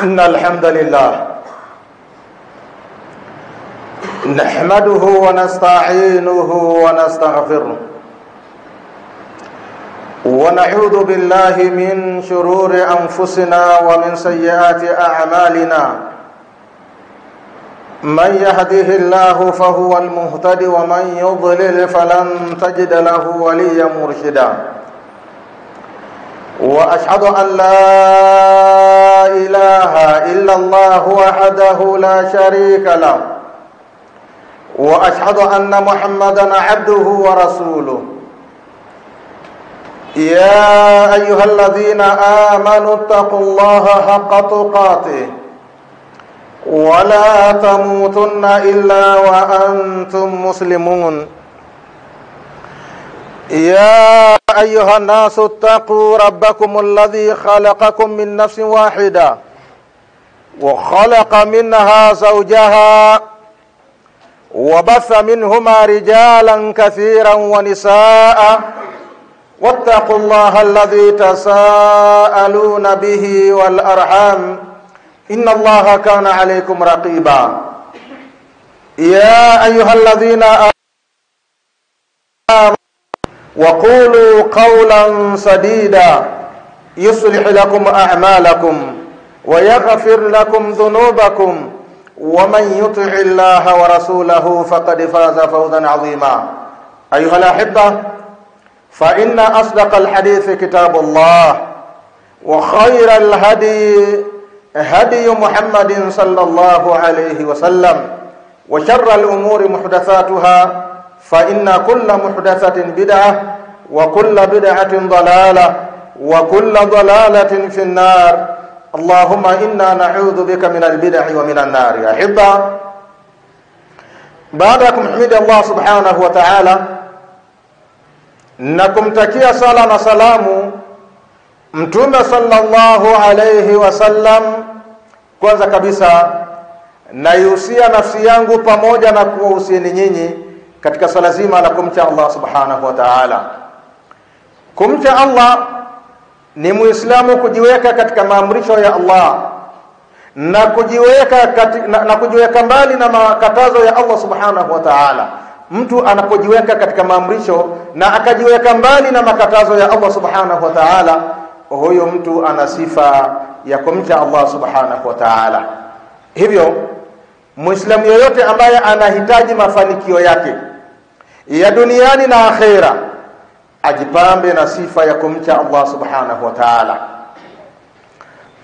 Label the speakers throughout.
Speaker 1: إن الحمد لله نحمده ونستعينه ونستغفره ونعوذ بالله من شرور أنفسنا ومن سيئات أعمالنا من يهده الله فهو المهتدي ومن يضلل فلن تجد له وليا مرشدا وأشهد أن لا إله إلا الله وحده لا شريك له وأشهد أن محمدا عبده ورسوله يا أيها الذين آمنوا اتقوا الله حق تقاته ولا تموتن إلا وأنتم مسلمون يا أيها الناس اتقوا ربكم الذي خلقكم من نفس واحدة وخلق منها زوجها وبث منهما رجالا كثيرا ونساء واتقوا الله الذي تساءلون به والأرحام إن الله كان عليكم رقيبا يا أيها الذين آمنوا وقولوا قولا سديدا يصلح لكم أعمالكم ويغفر لكم ذنوبكم ومن يطع الله ورسوله فقد فاز فوزا عظيما أيها الأحبة فإن أصدق الحديث كتاب الله وخير الهدي هدي محمد صلى الله عليه وسلم وشر الأمور محدثاتها فإن كل محدثة بدعة وكل بدعة ضلالة وكل ضلالة في النار اللهم إنا نعوذ بك من البدع ومن النار يا أحبة بعدكم حمد الله سبحانه وتعالى nakumtakia sala na salamu Mtume sallallahu alayhi wasallam. Kwanza kabisa naihusia nafsi yangu pamoja na kuwahusieni nyinyi katika swala zima la kumcha Allah subhanahu wa ta'ala. Kumcha Allah ni Muislamu kujiweka katika maamrisho ya Allah na kujiweka mbali na makatazo ya Allah subhanahu wa ta'ala. Mtu anapojiweka katika maamrisho na akajiweka mbali na makatazo ya Allah subhanahu wa ta'ala, huyo mtu ana sifa ya kumcha Allah subhanahu wa ta'ala. Hivyo Muislamu yoyote ambaye anahitaji mafanikio yake ya duniani na akhera ajipambe na sifa ya kumcha Allah subhanahu wa ta'ala.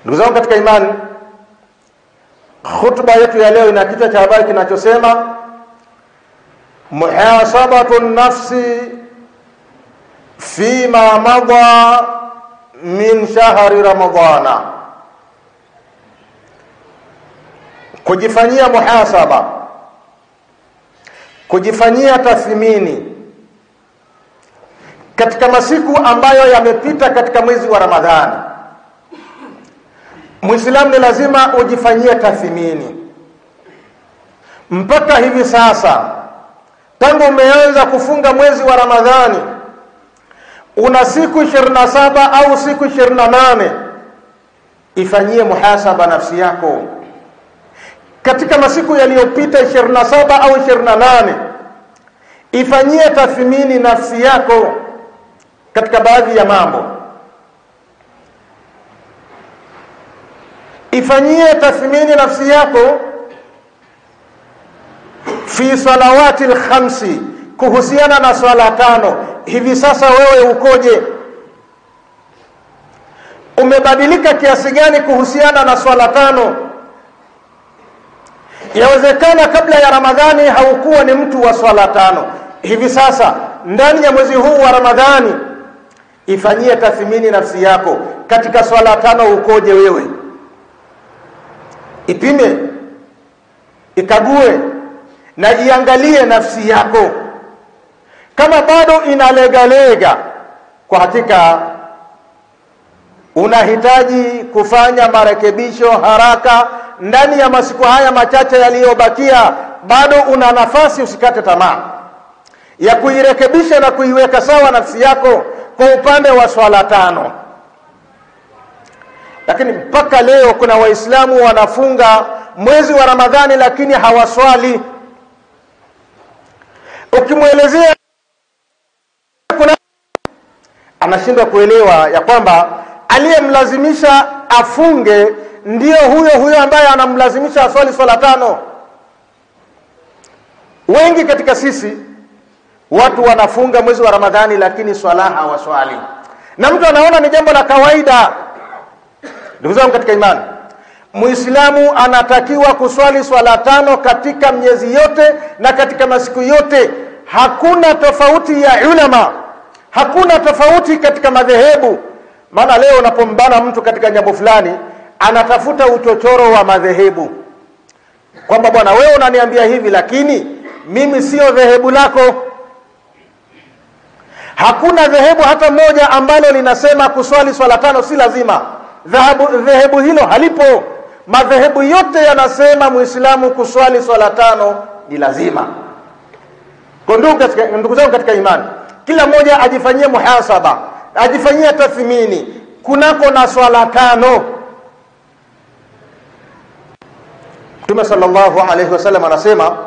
Speaker 1: Ndugu zangu katika imani, khutba yetu ya leo ina kichwa cha habari kinachosema muhasabatu nafsi fima madha min shahri ramadhana. Kujifanyia muhasaba, kujifanyia tathmini katika masiku ambayo yamepita katika mwezi wa Ramadhani. Muislamu ni lazima ujifanyie tathmini mpaka hivi sasa, tangu umeanza kufunga mwezi wa Ramadhani una siku 27 au siku 28, ifanyie muhasaba nafsi yako. Katika masiku yaliyopita 27 au 28, ifanyie tathmini nafsi yako katika baadhi ya mambo. Ifanyie tathmini nafsi yako fi salawati al-khamsi, kuhusiana na swala 5. Hivi sasa wewe ukoje? Umebadilika kiasi gani kuhusiana na swala 5? Yawezekana kabla ya Ramadhani haukuwa ni mtu wa swala 5. Hivi sasa ndani ya mwezi huu wa Ramadhani ifanyie tathmini nafsi yako katika swala 5 ukoje wewe. Ipime, ikague na iangalie nafsi yako. Kama bado inalegalega, kwa hakika unahitaji kufanya marekebisho haraka ndani ya masiku haya machache yaliyobakia. Bado una nafasi, usikate tamaa ya kuirekebisha na kuiweka sawa nafsi yako kwa upande wa swala 5. Lakini mpaka leo kuna Waislamu wanafunga mwezi wa Ramadhani lakini hawaswali. Ukimwelezea anashindwa kuelewa ya kwamba aliyemlazimisha afunge ndio huyo ambaye anamlazimisha aswali swala tano. Wengi katika sisi watu wanafunga mwezi wa Ramadhani lakini swala hawaswali, na mtu anaona ni jambo la kawaida. Ndugu zangu katika imani, Muislamu anatakiwa kuswali swala tano katika miezi yote na katika masiku yote. Hakuna tofauti ya ulama, hakuna tofauti katika madhehebu. Maana leo unapombana mtu katika jambo fulani anatafuta uchochoro wa madhehebu, kwamba bwana wewe unaniambia hivi lakini mimi sio dhehebu lako. Hakuna dhehebu hata moja ambalo linasema kuswali swala tano si lazima. Dhehebu hilo halipo. Madhehebu yote yanasema Muislamu kuswali swala tano ni lazima. Kwa ndugu zangu katika imani, kila mmoja ajifanyie muhasaba, ajifanyie tathmini kunako na swala tano. Mtume sallallahu alayhi wasallam anasema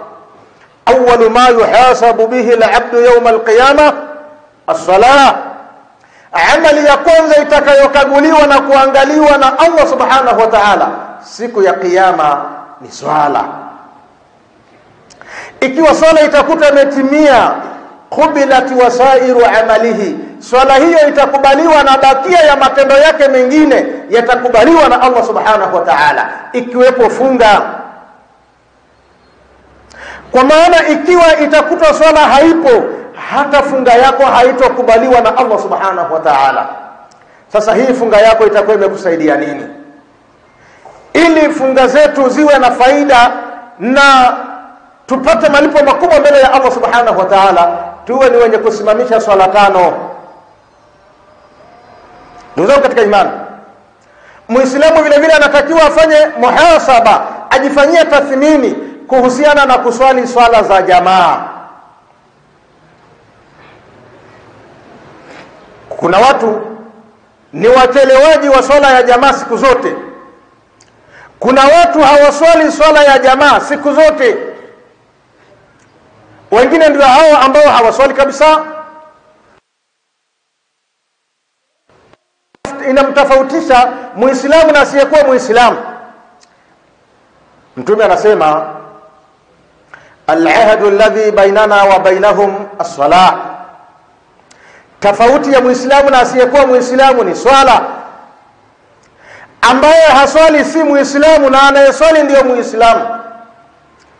Speaker 1: awwalu ma yuhasabu bihi al-'abdu yawm al-qiyamah as-salah. Amali ya kwanza itakayokaguliwa na kuangaliwa na Allah subhanahu wa ta'ala siku ya kiyama ni swala. Ikiwa swala itakuta imetimia, qubilat wasairu amalihi, swala hiyo itakubaliwa na bakia ya matendo yake mengine yatakubaliwa na Allah subhanahu wa ta'ala, ikiwepo funga. Kwa maana ikiwa itakuta swala haipo, hata funga yako haitokubaliwa na Allah subhanahu wa ta'ala. Sasa hii funga yako itakuwa imekusaidia nini? Ili funga zetu ziwe na faida na tupate malipo makubwa mbele ya Allah subhanahu wa ta'ala, tuwe ni wenye kusimamisha swala tano. Ndugu zangu katika imani, Muislamu vile vile anatakiwa afanye muhasaba, ajifanyie tathmini kuhusiana na kuswali swala za jamaa. Kuna watu ni wachelewaji wa swala ya jamaa siku zote. Kuna watu hawaswali swala ya jamaa siku zote. Wengine ndio hao ambao hawaswali kabisa. Inamtofautisha Muislamu na asiyekuwa Muislamu. Mtume anasema al-ahdu alladhi bainana wa bainahum as-salah. Tofauti ya Muislamu na asiyekuwa Muislamu ni swala. Ambaye haswali si Muislamu na anayeswali ndio Muislamu.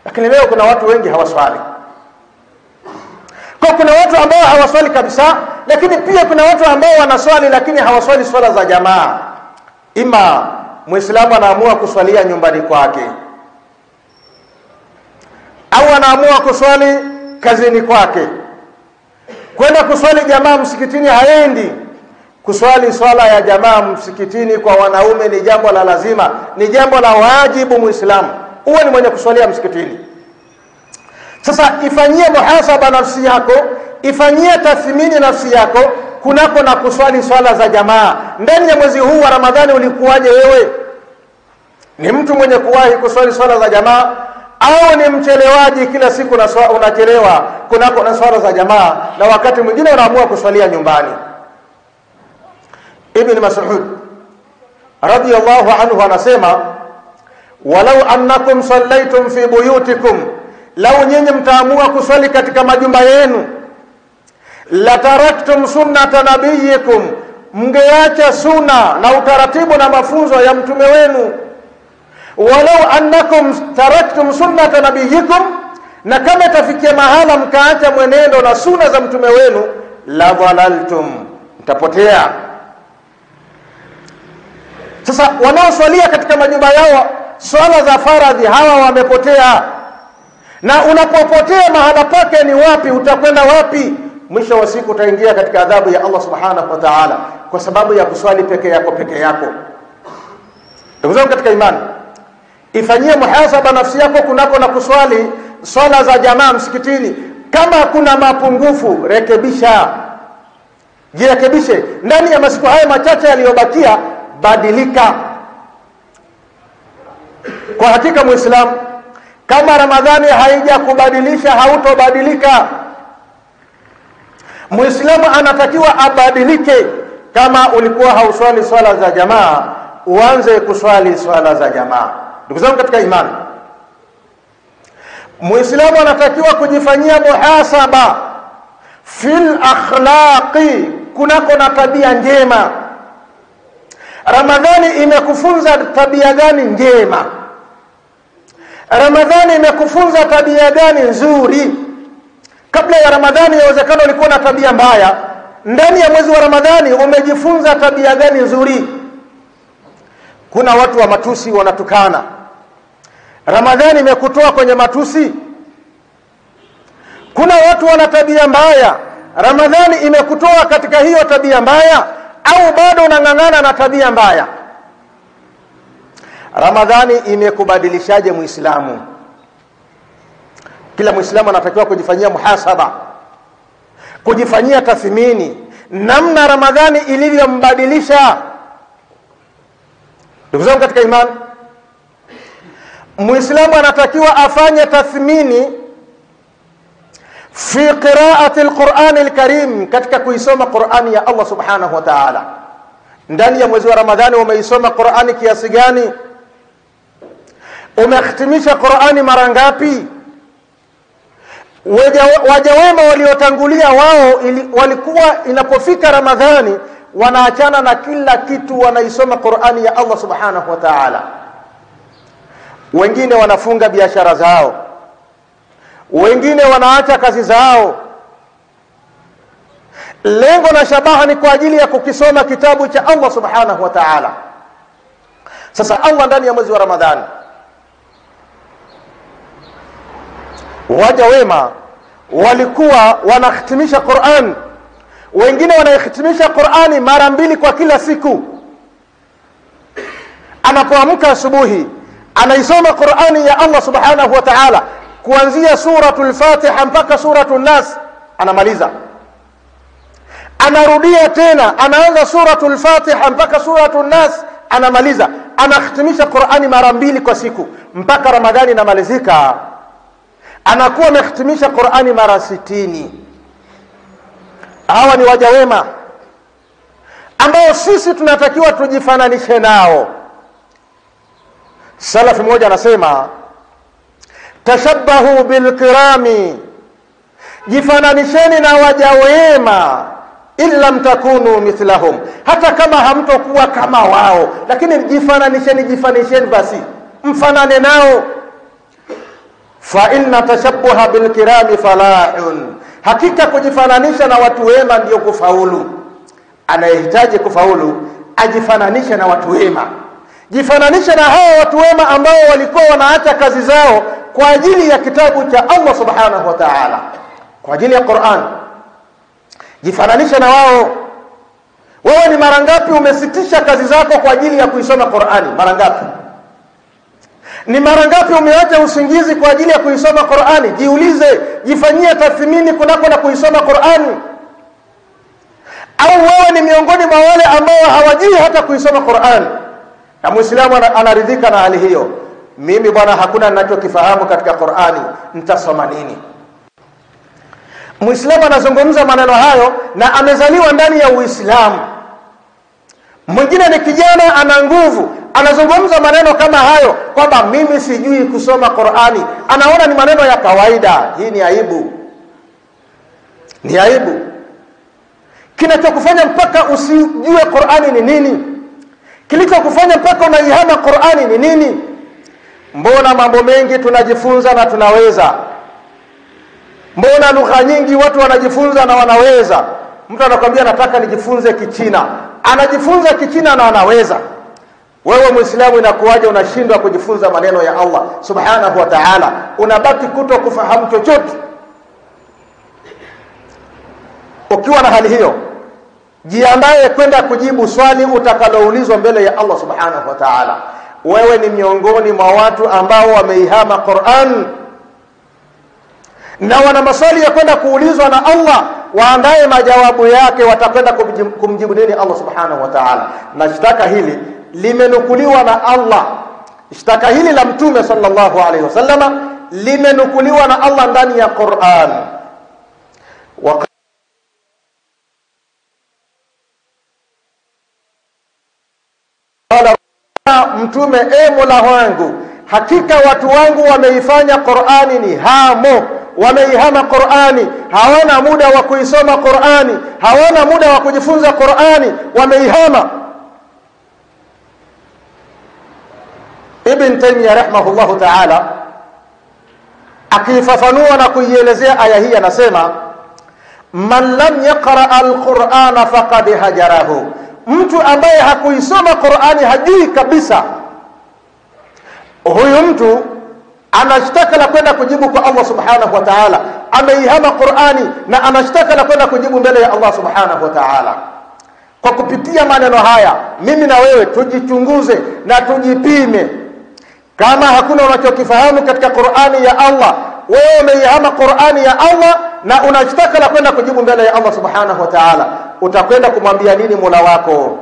Speaker 1: Lakini leo kuna watu wengi hawaswali. Kwa kuna watu ambao hawaswali kabisa, lakini pia kuna watu ambao wanaswali lakini hawaswali swala za jamaa. Ima Muislamu anaamua kuswalia nyumbani kwake, au anaamua kuswali kazini kwake. Kwenda kuswali jamaa msikitini haendi. Kuswali swala ya jamaa msikitini kwa wanaume ni jambo la lazima, ni jambo la wajibu. Muislamu uwe ni mwenye kuswalia msikitini. Sasa ifanyie muhasaba nafsi yako, ifanyie tathmini nafsi yako kunako na kuswali swala za jamaa. Ndani ya mwezi huu wa Ramadhani ulikuwaje wewe? Ni mtu mwenye kuwahi kuswali swala za jamaa, au ni mchelewaji kila siku na unachelewa kunako na swala za jamaa, na wakati mwingine unaamua kuswalia nyumbani? Ibn Mas'ud radiyallahu anhu anasema walau annakum sallaitum fi buyutikum, lau nyinyi mtaamua kuswali katika majumba yenu, la taraktum sunnata nabiyikum, mngeacha sunna na utaratibu na mafunzo ya mtume wenu. Walau annakum taraktum sunnata nabiyikum, na kama tafikia mahala mkaacha mwenendo na sunna za mtume wenu, la dhalaltum, mtapotea. Sasa wanaoswalia katika majumba yao swala za faradhi, hawa wamepotea. Na unapopotea mahala pake ni wapi? Utakwenda wapi? Mwisho wa siku utaingia katika adhabu ya Allah subhanahu wa ta'ala kwa sababu ya kuswali peke yako. Ndugu zangu katika imani, ifanyie muhasaba nafsi yako kunako na kuswali swala za jamaa msikitini. Kama kuna mapungufu, rekebisha. Jirekebishe ndani ya masiku haya machache yaliyobakia, badilika. Kwa hakika Muislamu, kama Ramadhani haijakubadilisha hautobadilika. Muislamu anatakiwa abadilike. Kama ulikuwa hauswali swala za jamaa, uanze kuswali swala za jamaa. Ndugu zangu katika imani, Muislamu anatakiwa kujifanyia muhasaba fil akhlaqi, kunako na tabia njema. Ramadhani imekufunza tabia gani njema? Ramadhani imekufunza tabia gani nzuri? Kabla ya Ramadhani yawezekana ulikuwa na tabia mbaya. Ndani ya mwezi wa Ramadhani umejifunza tabia gani nzuri? Kuna watu wa matusi wanatukana. Ramadhani imekutoa kwenye matusi. Kuna watu wana tabia mbaya. Ramadhani imekutoa katika hiyo tabia mbaya au bado unang'ang'ana na tabia mbaya? Ramadhani imekubadilishaje Muislamu? Kila Muislamu anatakiwa kujifanyia muhasaba, kujifanyia tathmini namna Ramadhani ilivyombadilisha. Ndugu zangu katika imani, Muislamu anatakiwa afanye tathmini fi qira'ati al-Qur'an al-Karim, katika kuisoma Qur'ani ya Allah subhanahu wa ta'ala. Ndani ya mwezi wa Ramadhani umeisoma Qur'ani kiasi gani? Umehitimisha Qur'ani mara ngapi? Waja wema waliotangulia wao walikuwa inapofika Ramadhani wanaachana na kila kitu, wanaisoma Qur'ani ya Allah subhanahu wa ta'ala. Wengine wanafunga biashara zao, wengine wanaacha kazi zao. Lengo na shabaha ni kwa ajili ya kukisoma kitabu cha Allah subhanahu wa ta'ala. Sasa Allah ndani ya mwezi wa Ramadhani, waja wema walikuwa wanahitimisha Qur'an. Wengine wanahitimisha Qur'ani mara 2 kwa kila siku. Anapoamka asubuhi anaisoma Qur'ani ya Allah subhanahu wa ta'ala kuanzia suratul Fatiha mpaka suratul Nas, anamaliza. Anarudia tena, anaanza suratul Fatiha mpaka suratul Nas, anamaliza. Anahitimisha Qur'ani mara 2 kwa siku mpaka Ramadhani inamalizika. Anakuwa amehitimisha Qur'ani mara 60. Hawa ni waja wema ambao sisi tunatakiwa tujifananishe nao. Salafi mmoja anasema, tashabbahu bilkirami, jifananisheni na waja wema, illa mtakunu mithlahum, hata kama hamtokuwa kama wao, lakini jifananisheni basi, mfanane nao. Fa inna tashabbuha bilkirami falahun, hakika kujifananisha na watu wema ndio kufaulu. Anayehitaji kufaulu ajifananishe na watu wema. Jifananisha na hao watu wema ambao walikuwa wanaacha kazi zao kwa ajili ya kitabu cha Allah subhanahu wa ta'ala, kwa ajili ya Qur'an. Jifananisha na wao. Wewe ni mara ngapi umesitisha kazi zako kwa ajili ya kuisoma Qur'ani? Mara ngapi? Ni mara ngapi umeacha usingizi kwa ajili ya kuisoma Qur'ani? Jiulize, jifanyie tathmini kunako na kuisoma Qur'ani. Au wewe ni miongoni mwa wale ambao hawajui hata kuisoma Qur'ani? Na Muislamu anaridhika na hali hiyo. Mimi bwana, hakuna ninachokifahamu katika Qur'ani, nitasoma nini? Muislamu anazungumza maneno hayo na amezaliwa ndani ya Uislamu. Mwingine ni kijana, ana nguvu, anazungumza maneno kama hayo kwamba mimi sijui kusoma Qur'ani. Anaona ni maneno ya kawaida. Hii ni aibu. Ni aibu. Kinachokufanya mpaka usijue Qur'ani ni nini? Kilichokufanya mpaka unaihama Qur'ani ni nini? Mbona mambo mengi tunajifunza na tunaweza? Mbona lugha nyingi watu wanajifunza na wanaweza? Mtu anakuambia nataka nijifunze Kichina, anajifunza Kichina na anaweza. Wewe Muislamu inakuwaje unashindwa kujifunza maneno ya Allah subhanahu wa ta'ala? Unabaki kuto kufahamu chochote. Ukiwa na hali hiyo, jiandae kwenda kujibu swali utakaloulizwa mbele ya Allah subhanahu wa ta'ala. Wewe ni miongoni mwa watu ambao wameihama Qur'an na wana maswali ya kwenda kuulizwa na Allah. Waandae majawabu yake, watakwenda kumjibu nini Allah subhanahu wa ta'ala. Na shtaka hili limenukuliwa na Allah Shtaka hili la Mtume sallallahu alaihi wasallama limenukuliwa na Allah ndani ya Qur'an. Qala Mtume, Mola wangu, hakika watu wangu wameifanya Qur'ani ni hamo, wameihama Qur'ani, hawana muda wa kuisoma Qur'ani, hawana muda wa kujifunza Qur'ani, wameihama. Ibn Taymiyyah rahimahullahu ta'ala akifafanua na kuielezea aya hii anasema, man lam yaqra al-Qur'ana faqad hajarahu, mtu ambaye hakuisoma Qur'ani, hajui kabisa, huyu mtu anashtaka la kwenda kujibu kwa Allah subhanahu wa ta'ala, ameihama Qur'ani na anashtaka la kwenda kujibu mbele ya Allah subhanahu wa ta'ala. Kwa kupitia maneno haya, mimi na wewe tujichunguze na tujipime. Kama hakuna unachokifahamu katika Qur'ani ya Allah, wewe umeihama Qur'ani ya Allah na unashtaka la kwenda kujibu mbele ya Allah subhanahu wa ta'ala, utakwenda kumwambia nini Mola wako?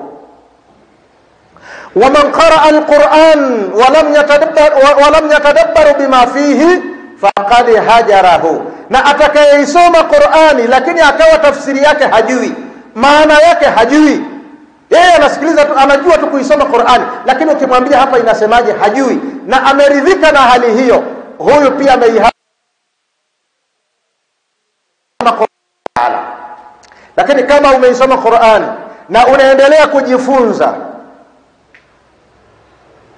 Speaker 1: ومن قرأ القرآن ولم يتدبر بما فيه فقد هجره, na atakayeisoma Qur'ani lakini akawa tafsiri yake hajui, maana yake hajui, yeye anasikiliza tu, anajua tu kuisoma Qur'ani, lakini ukimwambia hapa inasemaje hajui, na ameridhika na hali hiyo, huyu pia ameihama Qur'ani. Lakini kama umeisoma Qur'ani na unaendelea kujifunza,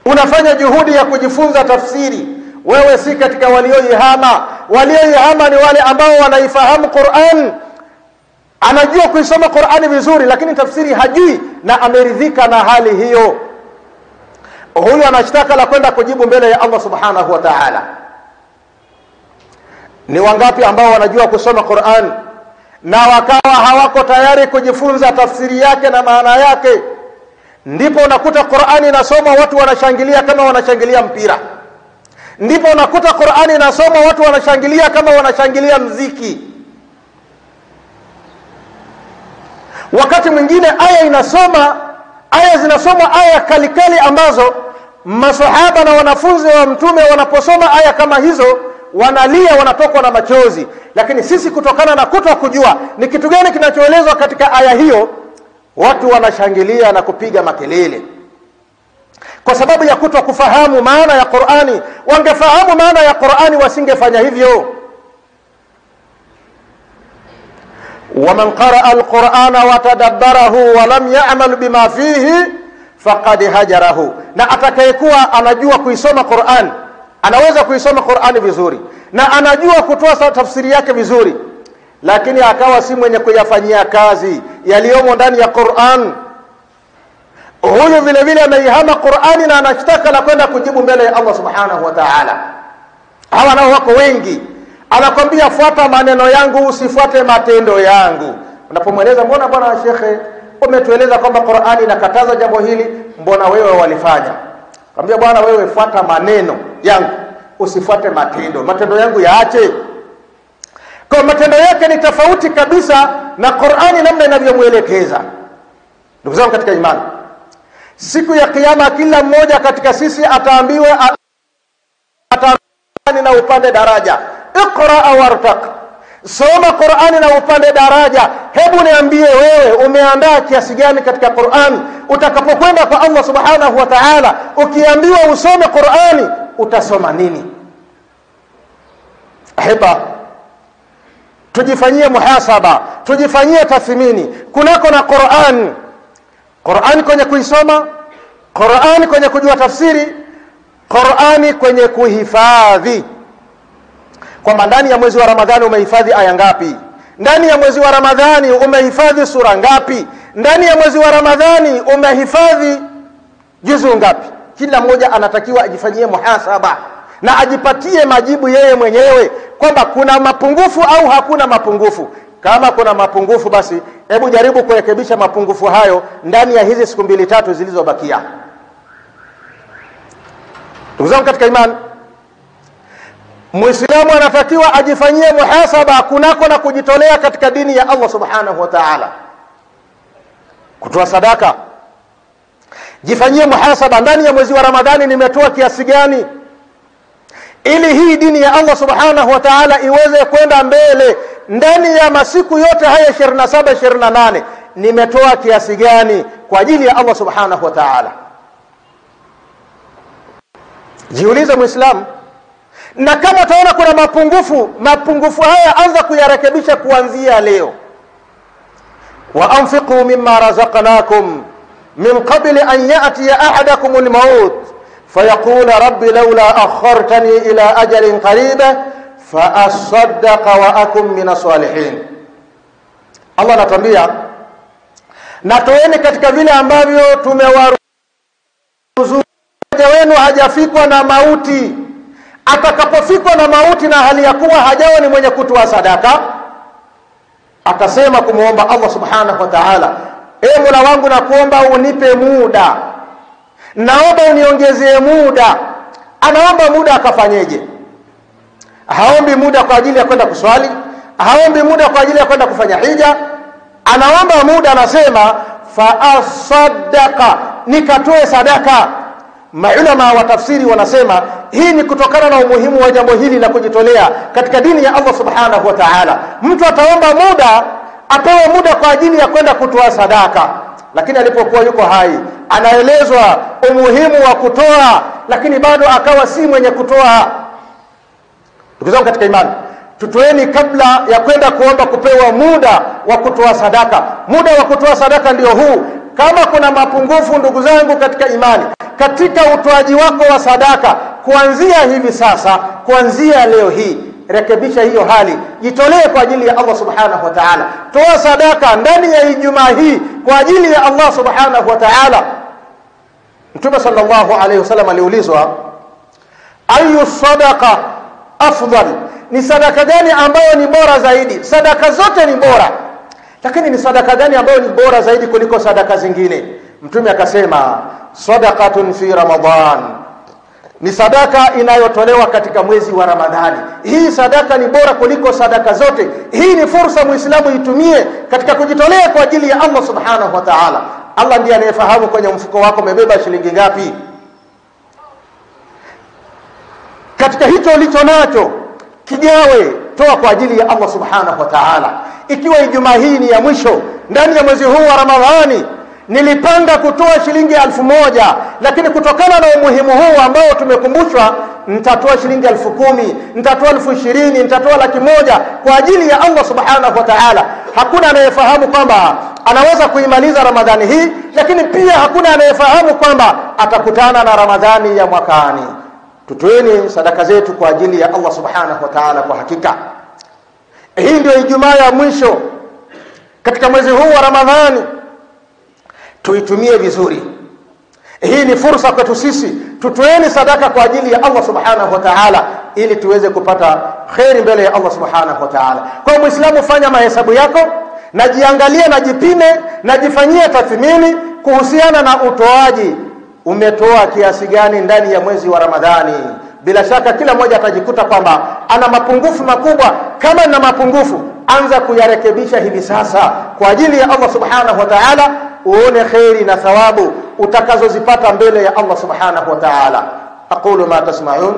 Speaker 1: unafanya juhudi ya kujifunza tafsiri, wewe si katika walioihama. Walioihama ni wale ambao wanaifahamu Qur'an, anajua kuisoma Qur'ani vizuri, lakini tafsiri hajui na ameridhika na hali hiyo. Huyu anashtaka la kwenda kujibu mbele ya Allah subhanahu wa ta'ala. Ni wangapi ambao wanajua kusoma Qur'an na wakawa hawako tayari kujifunza tafsiri yake na maana yake? Ndipo unakuta Qur'ani inasoma watu wanashangilia kama wanashangilia mpira. Ndipo unakuta Qur'ani inasoma watu wanashangilia kama wanashangilia mziki. Wakati mwingine aya zinasoma aya kalikali ambazo masahaba na wanafunzi wa Mtume wanaposoma aya kama hizo wanalia, wanatokwa na machozi. Lakini sisi kutokana na kutokujua ni kitu gani kinachoelezwa katika aya hiyo, watu wanashangilia na kupiga makelele kwa sababu ya kutokufahamu maana ya Qur'ani. Wangefahamu maana ya Qur'ani wasingefanya hivyo. ومن قرأ القرآن وتدبره ولم يعمل بما فيه فقد هجره, na atakayekuwa anajua kuisoma Qur'an, anaweza kuisoma Qur'ani vizuri na anajua kutoa tafsiri yake vizuri, lakini akawa si mwenye kuyafanyia kazi yaliyomo ndani ya Qur'an, huyu vile vile ameihama Qur'ani na anashtaka la kwenda kujibu mbele ya Allah subhanahu wa ta'ala. Hawa nao wako wengi. Anakwambia fuata maneno yangu, usifuate matendo yangu. Unapomweleza, mbona bwana shekhe umetueleza kwamba Qur'ani inakataza jambo hili, mbona wewe walifanya? Akamwambia, bwana wewe fuata maneno yangu, usifuate matendo yangu yaache. Kwa matendo yake ni tofauti kabisa na Qur'ani namna inavyomuelekeza. Ndugu zangu katika imani, siku ya kiyama kila mmoja katika sisi ataambiwa na upande daraja, iqra wartaq, soma Qur'ani na upande daraja. Hebu niambie wewe umeandaa kiasi gani katika Qur'ani? Utakapokwenda kwa Allah subhanahu wa ta'ala, ukiambiwa usome Qur'ani, utasoma nini? Heba, tujifanyie muhasaba, tujifanyie tathmini kunako na Qur'an kwenye kuisoma, Qur'an kwenye kujua tafsiri, Qur'ani kwenye kuhifadhi. Kwamba ndani ya mwezi wa Ramadhani umehifadhi aya ngapi? Ndani ya mwezi wa Ramadhani umehifadhi sura ngapi? Ndani ya mwezi wa Ramadhani umehifadhi juzu ngapi? Kila mmoja anatakiwa ajifanyie muhasaba na ajipatie majibu yeye mwenyewe kwamba kuna mapungufu au hakuna mapungufu. Kama kuna mapungufu, basi hebu jaribu kurekebisha mapungufu hayo ndani ya hizi siku 2-3 zilizobakia. Ndugu zangu katika imani, Muislamu anatakiwa ajifanyie muhasaba kunako na kujitolea katika dini ya Allah subhanahu wa ta'ala. Kutoa sadaka, Jifanyie muhasaba, ndani ya mwezi wa Ramadhani nimetoa kiasi gani ili hii dini ya Allah subhanahu wa ta'ala iweze kwenda mbele. Ndani ya masiku yote haya 27 28 nimetoa kiasi gani kwa ajili ya Allah subhanahu wa ta'ala? Jiulize Muislamu. Na kama utaona kuna mapungufu haya, anza kuyarekebisha kuanzia leo. Wa anfiqu mimma razaqnakum min qabli an ya'tiya ahadakum al-maut fayaqula rabbi laula akhartani ila ajalin qarib fa asaddaqa wa akum min as-salihin. Allah anatuambia, na toeni katika vile ambavyo tumewaruzuku. Mmoja wenu hajafikwa na mauti, atakapofikwa na mauti na hali ya kuwa hajawa ni mwenye kutoa sadaka, atasema kumuomba Allah subhanahu wa ta'ala, Mola wangu na kuomba unipe muda, naomba uniongezee muda. Anaomba muda, akafanyeje? Haombi muda kwa ajili ya kwenda kuswali, haombi muda kwa ajili ya kwenda kufanya hija. Anaomba muda, anasema fa asaddaqa, nikatoe sadaka. Maulama wa tafsiri wanasema hii ni kutokana na umuhimu wa jambo hili la kujitolea katika dini ya Allah subhanahu wa ta'ala. Mtu ataomba muda, apewe muda kwa ajili ya kwenda kutoa sadaka, lakini alipokuwa yuko hai anaelezwa umuhimu wa kutoa, lakini bado akawa si mwenye kutoa. Ndugu zangu katika imani, tutoeni kabla ya kwenda kuomba kupewa muda wa kutoa sadaka. Muda wa kutoa sadaka ndio huu. Kama kuna mapungufu ndugu zangu katika imani katika utoaji wako wa sadaka, kuanzia hivi sasa, kuanzia leo hii, rekebisha hiyo hali, jitolee kwa ajili ya Allah subhanahu wa ta'ala. Toa sadaka ndani ya Ijumaa hii kwa ajili ya Allah subhanahu wa ta'ala. Mtume sallallahu alayhi wasallam aliulizwa, ayu sadaqa afdal, ni sadaka gani ambayo ni bora zaidi? Sadaka zote ni bora, lakini ni sadaka gani ambayo ni bora zaidi kuliko sadaka zingine? Mtume akasema, sadaqatun fi Ramadan, ni sadaka inayotolewa katika mwezi wa Ramadhani. Hii sadaka ni bora kuliko sadaka zote. Hii ni fursa Muislamu itumie katika kujitolea kwa ajili ya Allah subhanahu wa ta'ala. Allah ndiye anayefahamu kwenye mfuko wako umebeba shilingi ngapi. Katika hicho ulicho nacho, kigawe, toa kwa ajili ya Allah subhanahu wa ta'ala. Ikiwa Ijumaa hii ni ya mwisho ndani ya mwezi huu wa Ramadhani, nilipanga kutoa shilingi 1000, lakini kutokana na umuhimu huu ambao tumekumbushwa, nitatoa shilingi 10,000, nitatoa 20,000, nitatoa 100,000 kwa ajili ya Allah subhanahu wa ta'ala. Hakuna anayefahamu kwamba anaweza kuimaliza Ramadhani hii, lakini pia hakuna anayefahamu kwamba atakutana na Ramadhani ya mwakani. Tutoeni sadaka zetu kwa ajili ya Allah subhanahu wa ta'ala. Kwa hakika hii ndio Ijumaa ya mwisho katika mwezi huu wa Ramadhani, tuitumie vizuri. Hii ni fursa kwetu sisi, tutoeni sadaka kwa ajili ya Allah subhanahu wa ta'ala ili tuweze kupata khairi mbele ya Allah subhanahu wa ta'ala. Kwa Muislamu, fanya mahesabu yako, na jiangalie, na jipime, na jifanyie tathmini kuhusiana na utoaji. Umetoa kiasi gani ndani ya mwezi wa Ramadhani? Bila shaka kila mmoja atajikuta kwamba ana mapungufu makubwa. Kama na mapungufu, anza kuyarekebisha hivi sasa kwa ajili ya Allah subhanahu wa ta'ala, uone khairi na thawabu utakazozipata mbele ya Allah subhanahu wa ta'ala. Aqulu ma tasma'un,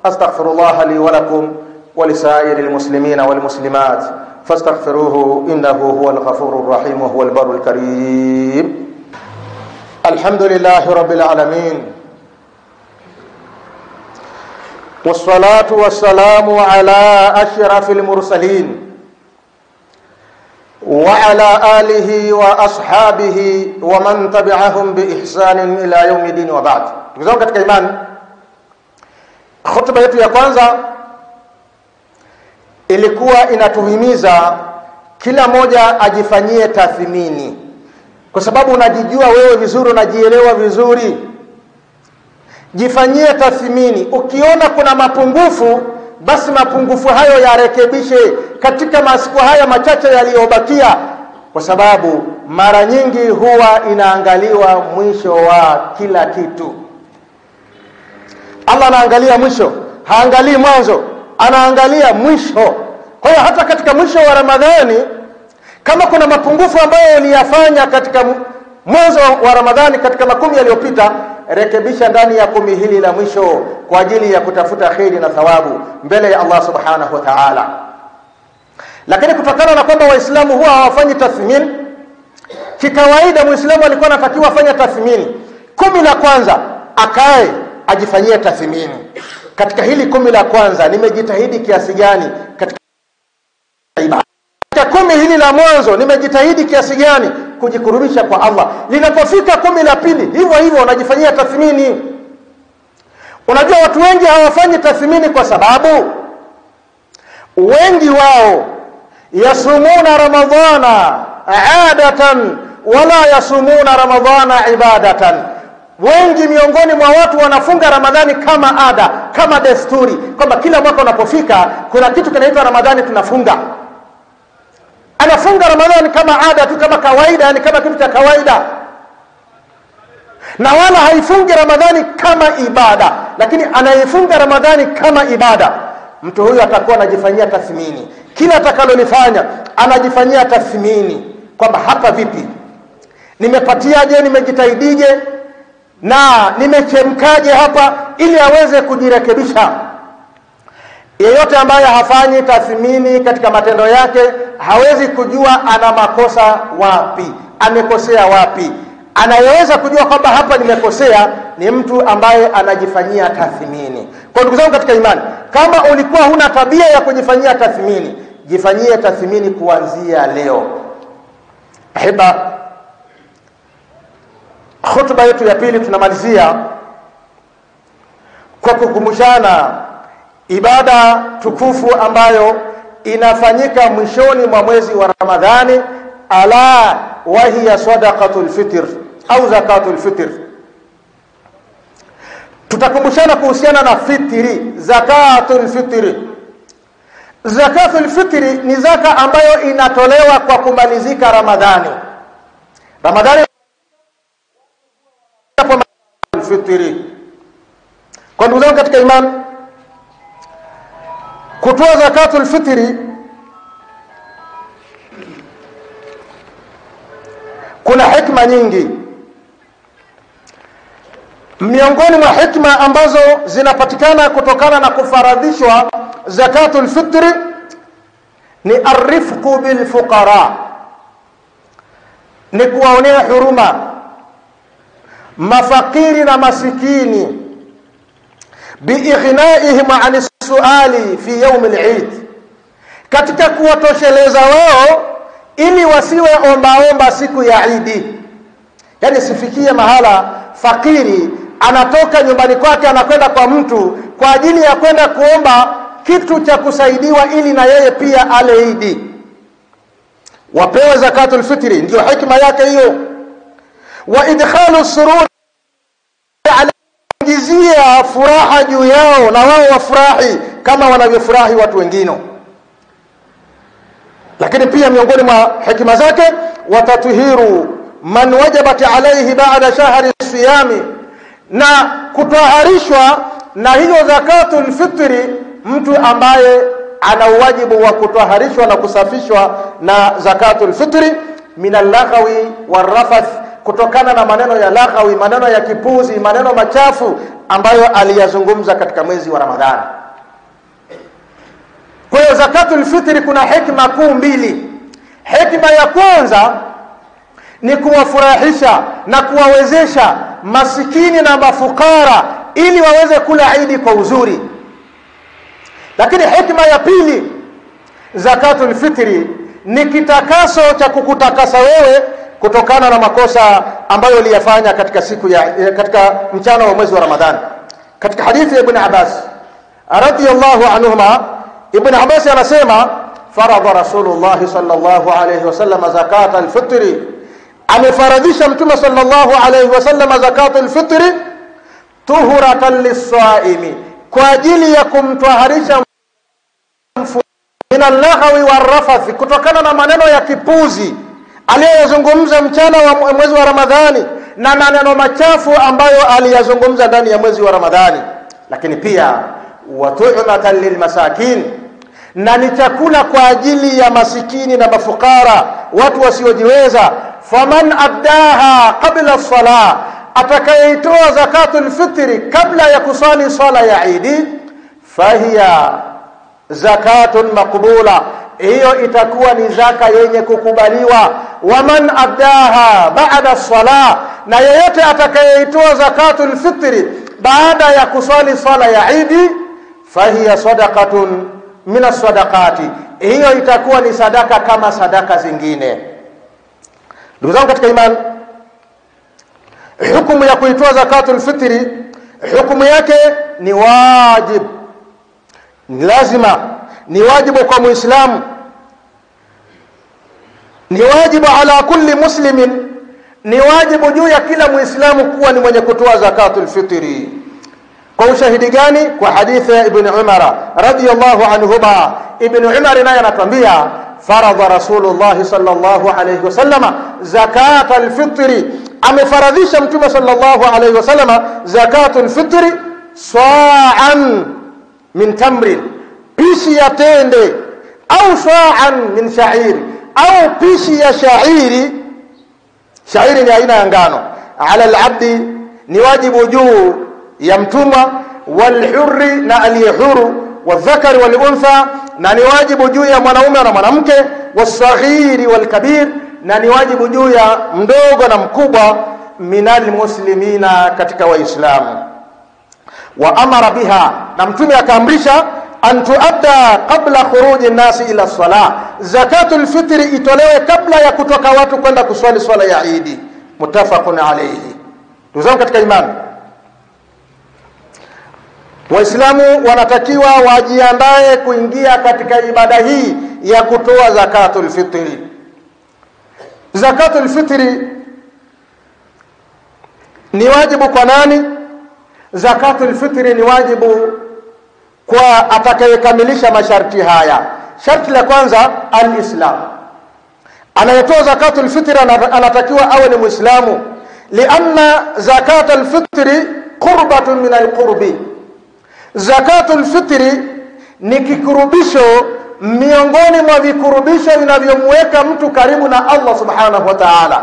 Speaker 1: astaghfirullah li wa lakum wa lisairil muslimina wal muslimat fastaghfiruhu innahu huwal ghafurur rahim wa huwal barrul karim. Alhamdulillahi rabbil alamin, wassalatu wassalamu ala ashrafil mursalin وعلى آله وأصحابه ومن تبعهم بإحسان إلى يوم الدين وبعد. Tukizama katika imani, khutba yetu ya kwanza ilikuwa inatuhimiza kila moja ajifanyie tathmini, kwa sababu unajijua wewe vizuri, unajielewa vizuri. Jifanyie tathmini. Ukiona kuna mapungufu, basi mapungufu hayo yarekebishe katika masiku haya machache yaliyobakia, kwa sababu mara nyingi huwa inaangaliwa mwisho wa kila kitu. Allah anaangalia mwisho, haangalii mwanzo, anaangalia mwisho. Kwa hiyo hata katika mwisho wa Ramadhani, kama kuna mapungufu ambayo uliyafanya katika mwanzo wa Ramadhani katika makumi yaliyopita, rekebisha ndani ya 10 hili la mwisho kwa ajili ya kutafuta kheri na thawabu mbele ya Allah subhanahu wa ta'ala. Lakini kutokana na kwamba Waislamu huwa hawafanyi tathmini, kikawaida Muislamu alikuwa anatakiwa afanye tathmini 10 la kwanza, akae ajifanyie tathmini. Katika hili 10 la kwanza nimejitahidi kiasi gani katika ibada? Katika 10 hili la mwanzo nimejitahidi kiasi gani kujikurubisha kwa Allah? Linapofika 10 la pili, hivyo hivyo unajifanyia tathmini. Unajua watu wengi hawafanyi tathmini kwa sababu wengi wao yasumuna Ramadhana aadatan wala yasumuna Ramadhana ibadatan. Wengi miongoni mwa watu wanafunga Ramadhani kama ada, kama desturi, kwamba kila mwaka unapofika kuna kitu kinaitwa Ramadhani tunafunga. Anafunga Ramadhani kama ada tu, kama kawaida, yani kama kitu cha kawaida, na wala haifungi Ramadhani kama ibada. Lakini anaifunga Ramadhani kama ibada, mtu huyu atakuwa anajifanyia tathmini. Kila atakalolifanya anajifanyia tathmini kwamba hapa vipi, nimepatiaje, nimejitahidije na nimechemkaje hapa, ili aweze kujirekebisha. Yeyote ambaye hafanyi tathmini katika matendo yake hawezi kujua ana makosa wapi, amekosea wapi. Anayeweza kujua kwamba hapa nimekosea ni mtu ambaye anajifanyia tathmini. Kwa ndugu zangu katika imani, kama ulikuwa huna tabia ya kujifanyia tathmini, jifanyie tathmini kuanzia leo. Ahiba, khutba yetu ya pili tunamalizia kwa kukumbushana ibada tukufu ambayo inafanyika mwishoni mwa mwezi wa Ramadhani, ala wa hiya sadaqatul fitr au zakatul fitr. Tutakumbushana kuhusiana na fitri, zakatul fitri. Zakatul fitri ni zaka ambayo inatolewa kwa kumalizika Ramadhani. Ramadhani fitri. Kwa ndugu zangu katika imani, kutoa zakatul fitri kuna hikma nyingi. Miongoni mwa hikma ambazo zinapatikana kutokana na kufaradhishwa zakatul fitri ni arifqu bil fuqara, ni kuwaonea huruma mafakiri na masikini, biighnaihim an suali fi yawm al-eid, katika kuwatosheleza wao ili wasiwe ombaomba siku ya Eid. Yani sifikie mahala fakiri anatoka nyumbani kwake anakwenda kwa mtu kwa ajili ya kwenda kuomba kitu cha kusaidiwa ili na yeye pia ale Eid. Wapewe zakatul fitri, ndio hikma yake hiyo. Wa idkhalu surur, ingizia furaha juu yao na wao wafurahi kama wanavyofurahi watu wengine. Lakini pia miongoni mwa hikima zake, watatuhiru man wajabat alayhi ba'da shahri siyami, na kutaharishwa na hiyo zakatul fitri mtu ambaye ana wajibu wa kutaharishwa na kusafishwa na zakatul fitri minal laghawi warafath, kutokana na maneno ya laghawi, maneno ya kipuzi, maneno machafu ambayo aliyazungumza katika mwezi wa Ramadhani. Kwa hiyo zakatul fitri kuna hikma kuu mbili. Hikma ya kwanza ni kuwafurahisha na kuwawezesha masikini na mafukara ili waweze kula Eid kwa uzuri. Lakini hikma ya pili, zakatul fitri ni kitakaso cha kukutakasa wewe kutokana na makosa ambayo uliyafanya katika katika mchana wa mwezi wa Ramadhani. Katika hadithi ya Ibn Abbas radhiyallahu anhuma, Ibn Abbas anasema faradha Rasulullah sallallahu alayhi wasallam zakatul fitri, amefaradhisha Mtume sallallahu alayhi wasallam zakatul fitri tuhuratan lis-saimi, kwa ajili ya kumtwaharisha minal laghawi warafathi, kutokana na maneno ya kipuzi aliyozungumza mchana wa mwezi wa Ramadhani na maneno machafu ambayo aliyazungumza ndani ya mwezi wa Ramadhani. Lakini pia watu'matan lilmasakin, na ni chakula kwa ajili ya masikini na mafukara, watu wasiojiweza. faman addaha qabla as-salah, atakayeitoa zakatul fitri kabla ya kusali sala ya Eid, fahiya zakatun maqbula, hiyo itakuwa ni zaka yenye kukubaliwa. Waman addaha ba'da as-salah, na yeyote atakayeitoa zakatul fitri baada ya kusali sala ya Eid, fahiya sadaqatun min as-sadaqati, hiyo itakuwa ni sadaka kama sadaka zingine. Ndugu zangu katika imani, hukumu ya kuitoa zakatul fitri, hukumu yake ni wajib, ni lazima, ni wajibu kwa Muislamu, ni wajibu ala kulli muslimin, ni wajibu juu ya kila Muislamu kuwa ni mwenye kutoa zakatul fitri. Kwa ushahidi gani? Kwa hadithi ya Ibn Umar radiyallahu anhuma. Ibn Umar naye anatuambia, faradha Rasulullah sallallahu alayhi wasallam zakatul fitri, amefaradhisha Mtume sallallahu alayhi wasallam zakatul fitri sa'an min tamrin, pishi ya tende, au sa'an min sha'ir, au pishi ya shairi. Shairi ni aina ya ngano. Ala al-abdi, ni wajibu juu ya mtumwa, wal hurri, na aliyehuru, wadhakari wal untha, na ni wajibu juu ya mwanaume na mwanamke, wasaghiri wal kabir, na ni wajibu juu ya mdogo na mkubwa, minal muslimina, katika waislamu. Wa amara biha, na Mtume akaamrisha, an tuadda qabla khuruji nasi ila salah, zakatul fitri itolewe kabla ya kutoka watu kwenda kuswali swala ya Eid. Muttafaqun alayhi. Ndugu zangu katika imani, Waislamu wanatakiwa wajiandae kuingia katika ibada hii ya kutoa zakatul fitri. Zakatul fitri ni wajibu kwa nani? Zakatul fitri ni wajibu kwa atakayekamilisha masharti haya. Sharti la kwanza, al-Islam. Anayetoa zakatul fitri anatakiwa awe ni Muislamu, lianna zakatul fitri qurbatun min al-qurbi. Zakatul fitri ni kikurubisho miongoni mwa vikurubisho vinavyomweka mtu karibu na Allah subhanahu wa ta'ala.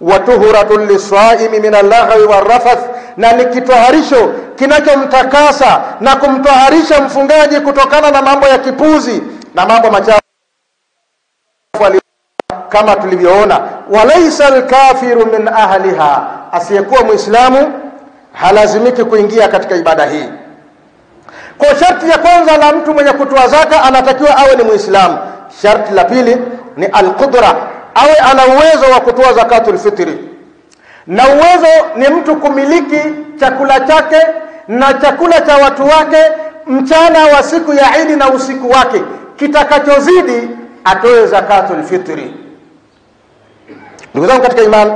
Speaker 1: Wa tuhuratul lisaimi min al-laghwi war-rafath, na ni kitoharisho kinachomtakasa na kumtoharisha mfungaji kutokana na mambo ya kipuzi na mambo machafu kama tulivyoona. Walaysa al-kafiru min ahliha, asiyekuwa Muislamu halazimiki kuingia katika ibada hii. Kwa sharti ya kwanza la mtu mwenye kutoa zaka, anatakiwa awe ni Muislamu. Sharti la pili ni al-qudra, awe ana uwezo wa kutoa zakatul fitri. Na uwezo ni mtu kumiliki chakula chake na chakula cha watu wake mchana wa siku ya Eid na usiku wake, kitakachozidi atoe zakatul fitri. Ndugu zangu katika imani,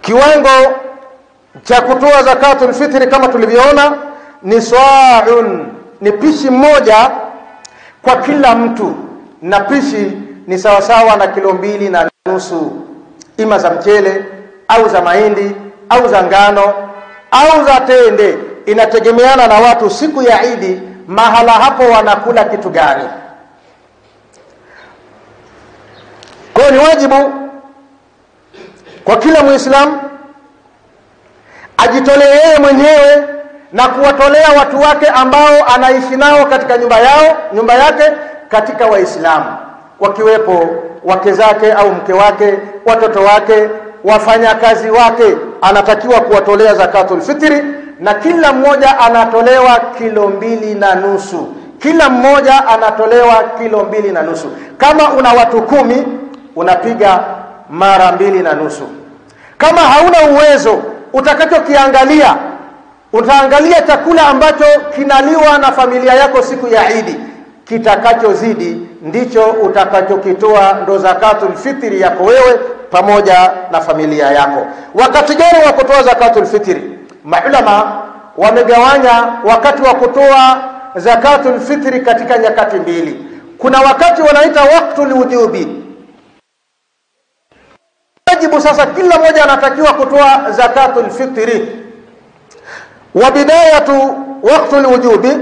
Speaker 1: kiwango cha kutoa zakatul fitri kama tulivyoona ni sa'un, ni pishi moja kwa kila mtu, na pishi ni sawasawa na kilo 2.5, ima za mchele au za mahindi au za ngano au za tende, inategemeana na watu siku ya Eid mahala hapo wanakula kitu gani. Kwa ni wajibu kwa kila Muislamu ajitolee yeye mwenyewe na kuwatolea watu wake ambao anaishi nao katika nyumba yake katika Waislamu, wakiwepo wake zake au mke wake, watoto wake, wafanyakazi wake, anatakiwa kuwatolea zakatul fitri, na kila mmoja anatolewa kilo 2.5. Kila mmoja anatolewa kilo 2.5. Kama una watu 10 unapiga mara 2.5. Kama hauna uwezo, utakachokiangalia, utaangalia chakula ambacho kinaliwa na familia yako siku ya Eid, kitakachozidi ndicho utakachokitoa, ndo zakatul fitri yako wewe pamoja na familia yako. Wakati gani wa kutoa zakatul fitri? Maulama wamegawanya wakati wa kutoa zakatul fitri katika nyakati mbili. Kuna wakati wanaita waqtul wujubi, wajibu sasa kila mmoja anatakiwa kutoa zakatul fitri. Wa bidayatu waqtul wujubi,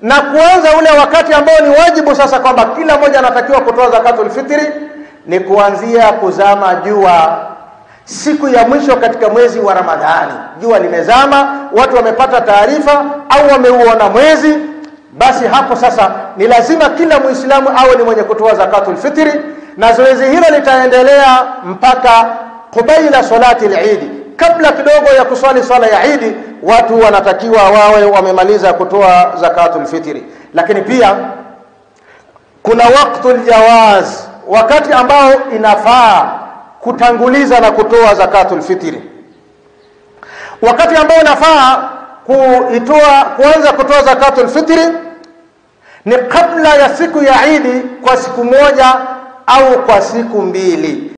Speaker 1: na kuanza ule wakati ambao ni wajibu sasa kwamba kila mmoja anatakiwa kutoa zakatul fitri, ni kuanzia kuzama jua siku ya mwisho katika mwezi wa Ramadhani. Jua limezama, watu wamepata taarifa au wameuona mwezi, basi hapo sasa ni lazima kila Muislamu awe ni mwenye kutoa zakatul fitri, na zoezi hilo litaendelea mpaka kubaila salati al-Eid. Kabla kidogo ya kuswali swala ya Eid, watu wanatakiwa wawe wamemaliza kutoa zakatul fitri. Lakini pia kuna waqtul jawaz, wakati ambao inafaa kutanguliza na kutoa zakatul fitri. Wakati ambao inafaa kuanza kutoa zakatul fitri ni kabla ya siku ya Eid kwa siku moja au kwa siku mbili.